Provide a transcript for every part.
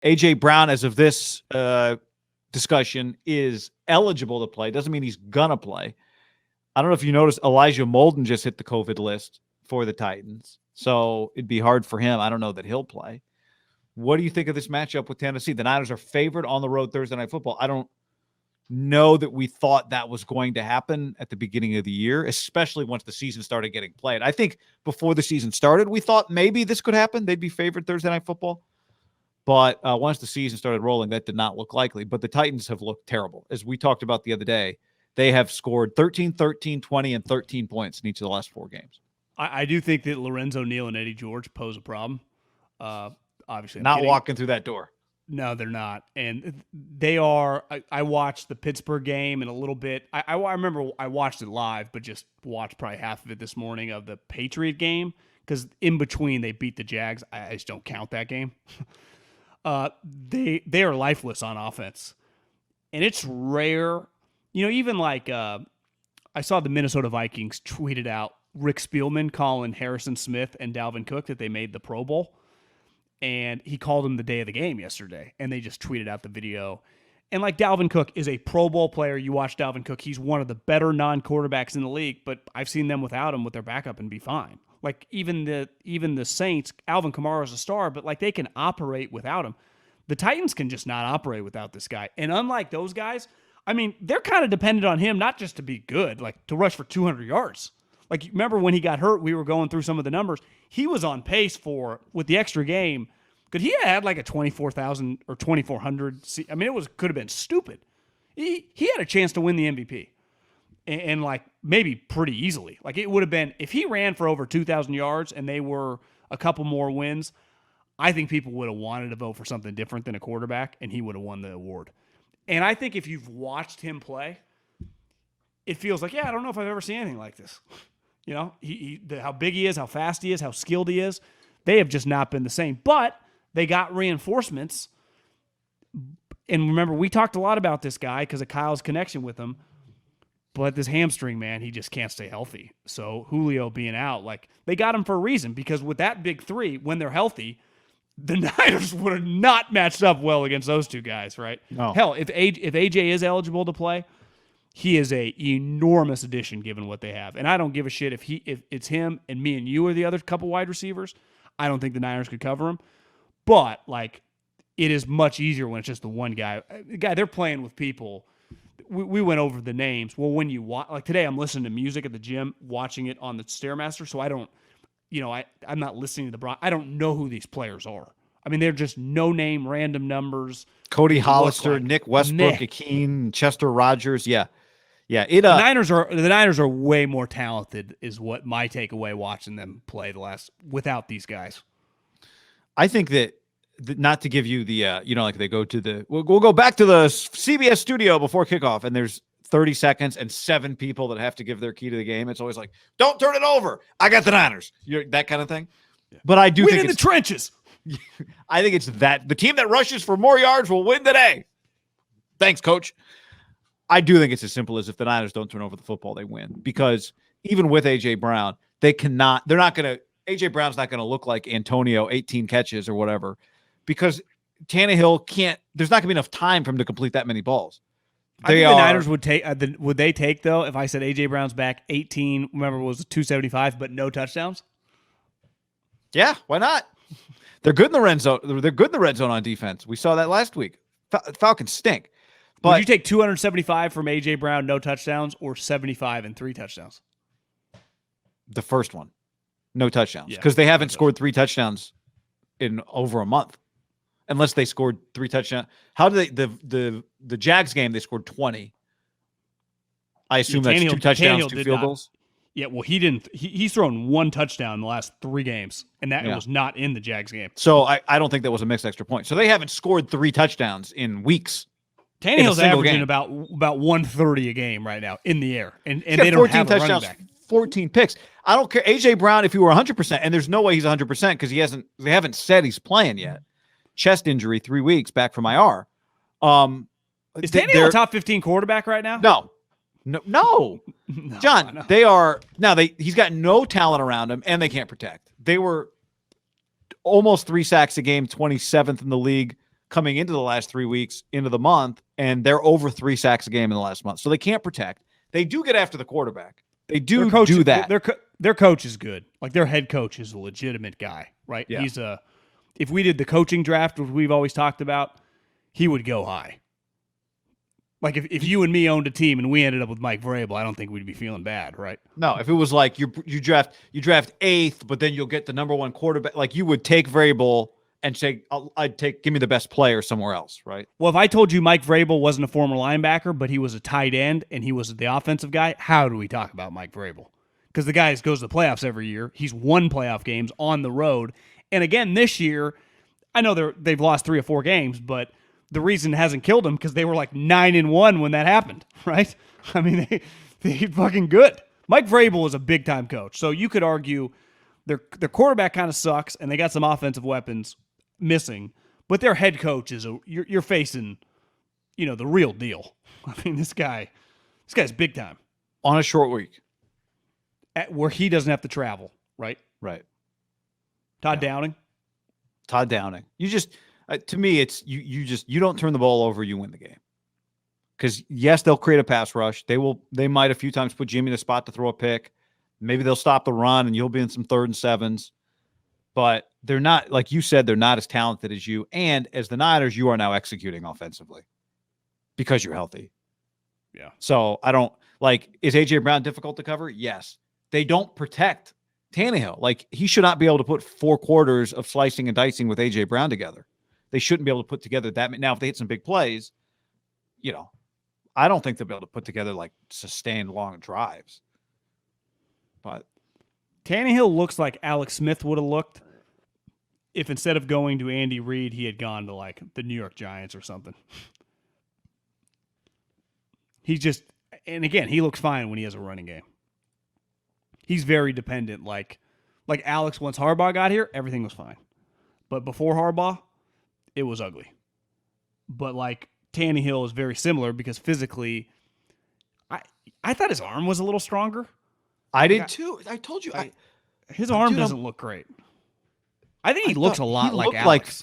A.J. Brown, as of this discussion, is eligible to play. Doesn't mean he's going to play. I don't know if you noticed Elijah Molden just hit the COVID list for the Titans. So it'd be hard for him. I don't know that he'll play. What do you think of this matchup with Tennessee? The Niners are favored on the road Thursday Night Football. I don't know that we thought that was going to happen at the beginning of the year, especially once the season started getting played. I think before the season started, we thought maybe this could happen. They'd be favored Thursday Night Football. But once the season started rolling, that did not look likely. But the Titans have looked terrible. As we talked about the other day, they have scored 13, 13, 20, and 13 points in each of the last 4 games. I do think that Lorenzo Neal and Eddie George pose a problem. Obviously, not walking through that door. No, they're not. And they are. I watched the Pittsburgh game and a little bit. I remember I watched it live, but just watched probably half of it this morning of the Patriot game because in between they beat the Jags. I just don't count that game. They are lifeless on offense. And it's rare. Even like I saw the Minnesota Vikings tweeted out Rick Spielman calling Harrison Smith and Dalvin Cook that they made the Pro Bowl. And he called him the day of the game yesterday. And they just tweeted out the video. And like Dalvin Cook is a Pro Bowl player. You watch Dalvin Cook. He's one of the better non-quarterbacks in the league. But I've seen them without him with their backup and be fine. Like even the Saints, Alvin Kamara is a star, but like they can operate without him. The Titans can just not operate without this guy. And unlike those guys, I mean, they're kind of dependent on him, not just to be good, like to rush for 200 yards. Like, remember when he got hurt, we were going through some of the numbers. He was on pace with the extra game, because he had like a 24,000 or 2,400. I mean, could have been stupid. He had a chance to win the MVP. And like maybe pretty easily. Like it would have been, if he ran for over 2,000 yards and they were a couple more wins, I think people would have wanted to vote for something different than a quarterback, and he would have won the award. And I think if you've watched him play, it feels like, I don't know if I've ever seen anything like this. How big he is, how fast he is, how skilled he is. They have just not been the same. But they got reinforcements. And remember, we talked a lot about this guy because of Kyle's connection with him. But this hamstring, man, he just can't stay healthy. So Julio being out, like they got him for a reason, because with that big three, when they're healthy, the Niners would have not matched up well against those two guys, right? No. Hell, if AJ is eligible to play, he is a enormous addition given what they have. And I don't give a shit if it's him and me and you are the other couple wide receivers. I don't think the Niners could cover him. But like, it is much easier when it's just the one guy. They're playing with people. We went over the names. Well, when you watch, like today, I'm listening to music at the gym, watching it on the Stairmaster, so I don't, I'm not listening to I don't know who these players are. I mean, they're just no-name, random numbers. Cody Hollister, like Nick Westbrook, Akeen, Chester Rogers, yeah. The Niners are way more talented, is what my takeaway watching them play without these guys. I think that not to give you the like they go to we'll go back to the CBS studio before kickoff, and there's 30 seconds and 7 people that have to give their key to the game. It's always like, don't turn it over. I got the Niners. That kind of thing. Yeah. But I do think in the trenches. I think it's that the team that rushes for more yards will win today. Thanks, coach. I do think it's as simple as if the Niners don't turn over the football, they win. Because even with A.J. Brown, AJ Brown's not going to look like Antonio, 18 catches or whatever, because Tannehill there's not going to be enough time for him to complete that many balls. I think the Niners would take, would they take, though, if I said A.J. Brown's back 18, remember it was 275, but no touchdowns? Yeah, why not? They're good in the red zone. They're good in the red zone on defense. We saw that last week. Falcons stink. But would you take 275 from A.J. Brown, no touchdowns, or 75 and 3 touchdowns? The first one. No touchdowns. Because they haven't scored 3 touchdowns in over a month. Unless they scored 3 touchdowns. How did the Jags game, they scored 20. I assume that's 2 touchdowns, 2 field goals. Yeah, well, he didn't. He's thrown 1 touchdown in the last 3 games, and that was not in the Jags game. So I don't think that was a mixed extra point. So they haven't scored 3 touchdowns in weeks. Tannehill's averaging about 130 a game right now in the air, and they don't have a running back. 14 picks. I don't care. A.J. Brown, if he were 100%, and there's no way he's 100% because they haven't said he's playing yet. Chest injury, 3 weeks back from IR. Is Tannehill a top 15 quarterback right now? No. John, they are now. He's got no talent around him, and they can't protect. They were almost 3 sacks a game, 27th in the league coming into the last 3 weeks into the month, and they're over 3 sacks a game in the last month. So they can't protect. They do get after the quarterback. They do do that. Their coach is good. Like their head coach is a legitimate guy, right? Yeah. If we did the coaching draft, which we've always talked about, he would go high. Like if you and me owned a team and we ended up with Mike Vrabel, I don't think we'd be feeling bad, right? No, if it was like you draft 8th, but then you'll get the number 1 quarterback, like you would take Vrabel and say, give me the best player somewhere else, right? Well, if I told you Mike Vrabel wasn't a former linebacker, but he was a tight end and he was the offensive guy, how do we talk about Mike Vrabel? Because the guy goes to the playoffs every year. He's won playoff games on the road. And again, this year, I know they've lost 3 or 4 games, but the reason it hasn't killed them because they were like 9-1 when that happened, right? I mean, they fucking good. Mike Vrabel is a big-time coach. So you could argue their quarterback kind of sucks and they got some offensive weapons missing, but their head coach is you're facing, the real deal. I mean, this guy's big time On a short week. Where he doesn't have to travel, right? Right. Todd Downing. You just to me, it's you don't turn the ball over, you win the game. Because yes, they'll create a pass rush. They might a few times put Jimmy in a spot to throw a pick. Maybe they'll stop the run and you'll be in some 3rd and 7s. But they're not, like you said, they're not as talented as you. And as the Niners, you are now executing offensively because you're healthy. Yeah. So I don't is AJ Brown difficult to cover? Yes. They don't protect Tannehill. Like he should not be able to put 4 quarters of slicing and dicing with AJ Brown together. They shouldn't be able to put together that. Now, if they hit some big plays, I don't think they'll be able to put together like sustained long drives. But Tannehill looks like Alex Smith would have looked if instead of going to Andy Reid, he had gone to like the New York Giants or something. And again, he looks fine when he has a running game. He's very dependent. Like Alex, once Harbaugh got here, everything was fine. But before Harbaugh, it was ugly. But like Tannehill is very similar because physically, I thought his arm was a little stronger. I did too. I told you. His arm doesn't look great. I think he looks a lot like Alex.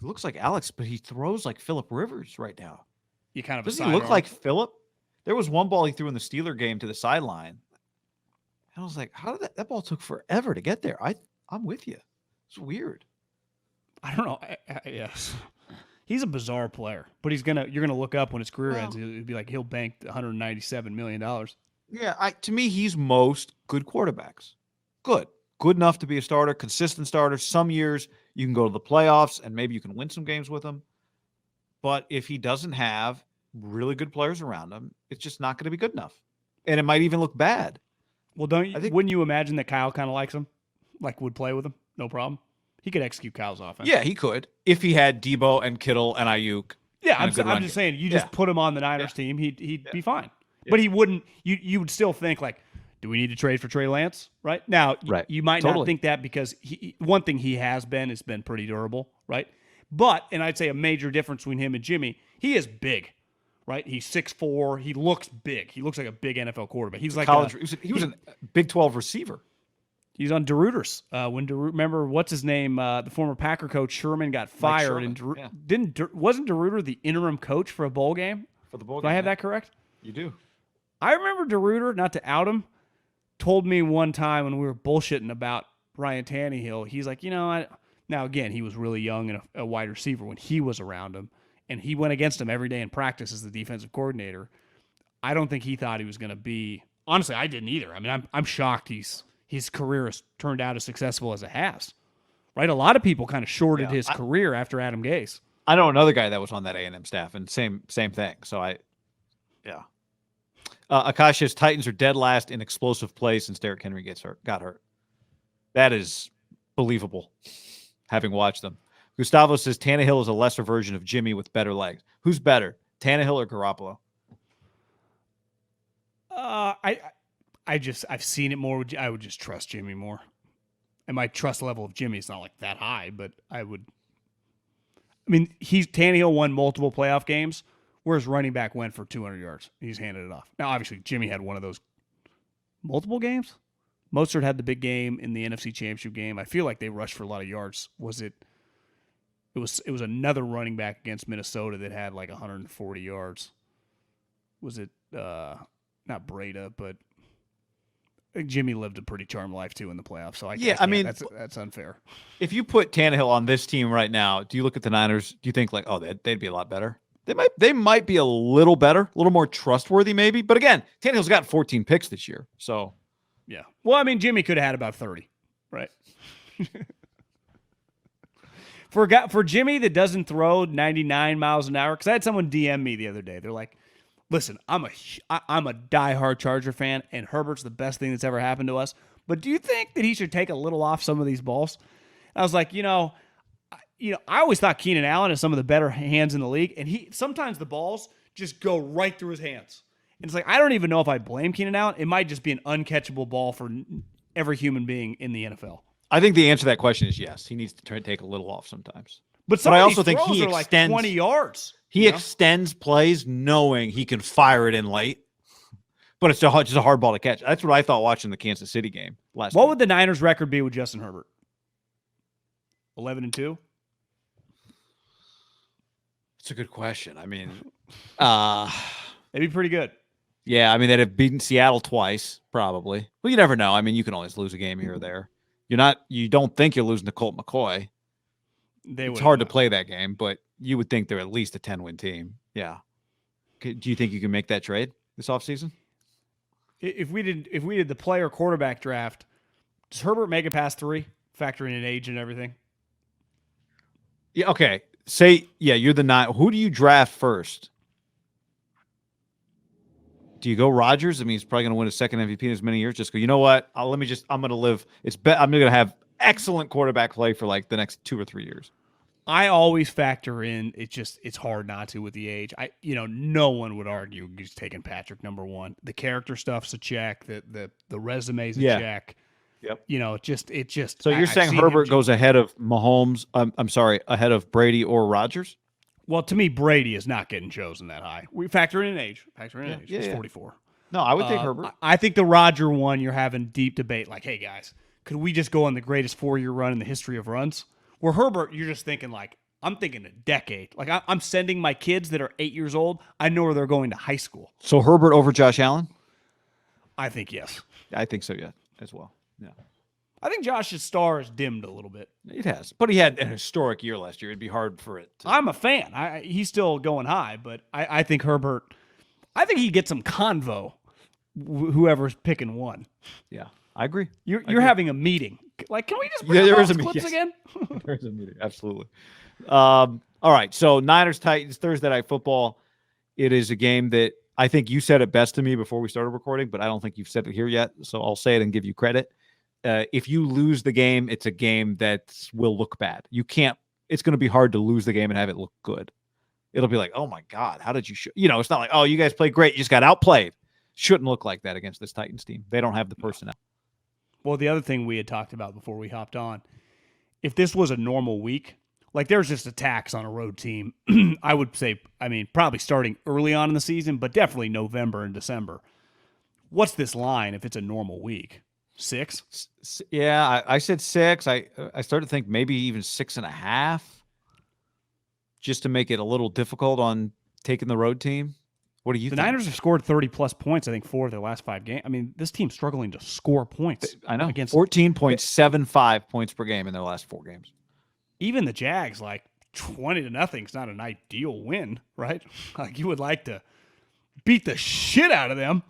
He looks like Alex, but he throws like Phillip Rivers right now. You kind of doesn't he look like Phillip? There was one ball he threw in the Steeler game to the sideline. And I was like, how did that ball took forever to get there? I'm with you. It's weird. I don't know. Yes. He's a bizarre player, but you're gonna look up when his career ends. It'd be like he'll bank $197 million. Yeah, to me, he's most good quarterbacks. Good enough to be a starter, consistent starter. Some years you can go to the playoffs and maybe you can win some games with him. But if he doesn't have really good players around him, it's just not going to be good enough, and it might even look bad. Well, wouldn't you imagine that Kyle kind of likes him, like would play with him, no problem? He could execute Kyle's offense. Yeah, he could if he had Debo and Kittle and Ayuk. Yeah, I'm just saying, you just put him on the Niners team, he'd be fine. Yeah. But he wouldn't. You would still think like, do we need to trade for Trey Lance? Right now, you might not think that because one thing he has been pretty durable, right? But and I'd say a major difference between him and Jimmy, he is big, right? He's 6'4". He looks big. He looks like a big NFL quarterback. He's like he was a Big 12 receiver. He's on DeRuyter's. Remember what's his name? The former Packer coach Sherman got fired, and wasn't DeRuyter the interim coach for a bowl game? For the bowl game, do I have that correct? You do. I remember DeRuyter, not to out him, told me one time when we were bullshitting about Ryan Tannehill. He's like, now again, he was really young and a wide receiver when he was around him, and he went against him every day in practice as the defensive coordinator. I don't think he thought he was going to be. Honestly, I didn't either. I mean, I'm shocked his career has turned out as successful as it has, right? A lot of people kind of shorted his career after Adam Gase. I know another guy that was on that A&M staff, and same thing. So Akasha's Titans are dead last in explosive plays since Derrick Henry got hurt. That is believable, having watched them. Gustavo says Tannehill is a lesser version of Jimmy with better legs. Who's better, Tannehill or Garoppolo? I've seen it more. I would just trust Jimmy more. And my trust level of Jimmy is not like that high, but I would. I mean, Tannehill won multiple playoff games, whereas running back went for 200 yards. He's handed it off. Now, obviously, Jimmy had one of those multiple games. Mostert had the big game in the NFC Championship game. I feel like they rushed for a lot of yards. Was it It was another running back against Minnesota that had like 140 yards. Was it not Breda, but I think Jimmy lived a pretty charmed life too in the playoffs. So I mean that's unfair. If you put Tannehill on this team right now, do you look at the Niners? Do you think like, oh, they'd be a lot better? They might be a little better, a little more trustworthy, maybe. But again, Tannehill's got 14 picks this year, so yeah. Well, I mean, Jimmy could have had about 30, right? For Jimmy that doesn't throw 99 miles an hour, because I had someone DM me the other day. They're like, listen, I'm a diehard Charger fan, and Herbert's the best thing that's ever happened to us. But do you think that he should take a little off some of these balls? And I was like, I always thought Keenan Allen has some of the better hands in the league, and sometimes the balls just go right through his hands. And it's like, I don't even know if I blame Keenan Allen. It might just be an uncatchable ball for every human being in the NFL. I think the answer to that question is yes. He needs to try to take a little off sometimes. But I also think he extends like 20 yards. He extends plays knowing he can fire it in late, but it's just a hard ball to catch. That's what I thought watching the Kansas City game last week. What would the Niners' record be with Justin Herbert? 11-2? It's a good question. I mean, they'd be pretty good. Yeah, I mean, they'd have beaten Seattle twice, probably. Well, you never know. I mean, you can always lose a game here or there. You don't think you're losing to Colt McCoy. It's hard to play that game, but you would think they're at least a 10-win team. Yeah. Do you think you can make that trade this offseason? If we did the player quarterback draft, does Herbert make it past 3, factoring in age and everything? Yeah. Okay. You're the 9. Who do you draft first? Do you go Rodgers? I mean, he's probably going to win a second MVP in as many years. Just go, you know what? I'm going to live. I'm going to have excellent quarterback play for like the next 2 or 3 years. I always factor in. It's hard not to with the age. No one would argue just taking Patrick number 1. The character stuff's a check. The resume's a check. Yep. It just. So you're saying Herbert goes ahead of Mahomes? I'm sorry, ahead of Brady or Rodgers? Well, to me, Brady is not getting chosen that high. We factor in age. He's 44. No, I would take Herbert. I think the Rodger one, you're having deep debate. Like, hey, guys, could we just go on the greatest 4-year run in the history of runs? Where Herbert, you're just thinking like, I'm thinking a decade. Like, I'm sending my kids that are 8 years old. I know where they're going to high school. So Herbert over Josh Allen? I think yes. I think so, yeah, as well. Yeah. I think Josh's star has dimmed a little bit. It has, but he had an historic year last year. It'd be hard for it. I'm a fan. He's still going high, but I think Herbert. I think he gets some convo. Whoever's picking one. Yeah, I agree. You're having a meeting. Like, can we just bring there up is those a clips again? There is a meeting. Absolutely. All right. So Niners Titans Thursday Night Football. It is a game that I think you said it best to me before we started recording, but I don't think you've said it here yet. So I'll say it and give you credit. If you lose the game, it's a game that will look bad. It's going to be hard to lose the game and have it look good. It'll be like, oh my God, how did you it's not like, oh, you guys played great. You just got outplayed. Shouldn't look like that against this Titans team. They don't have the personnel. Well, the other thing we had talked about before we hopped on, if this was a normal week, like there's just a tax on a road team, I would say, probably starting early on in the season, but definitely November and December. What's this line if it's a normal week? 6? Yeah, I said 6. I started to think maybe even 6.5, just to make it a little difficult on taking the road team. What do you think? The Niners have scored 30-plus points, I think, 4 of their last 5 games. I mean, this team's struggling to score points. I know. 14.75 points per game in their last 4 games. Even the Jags, 20-0 is not an ideal win, right? Like, you would like to beat the shit out of them.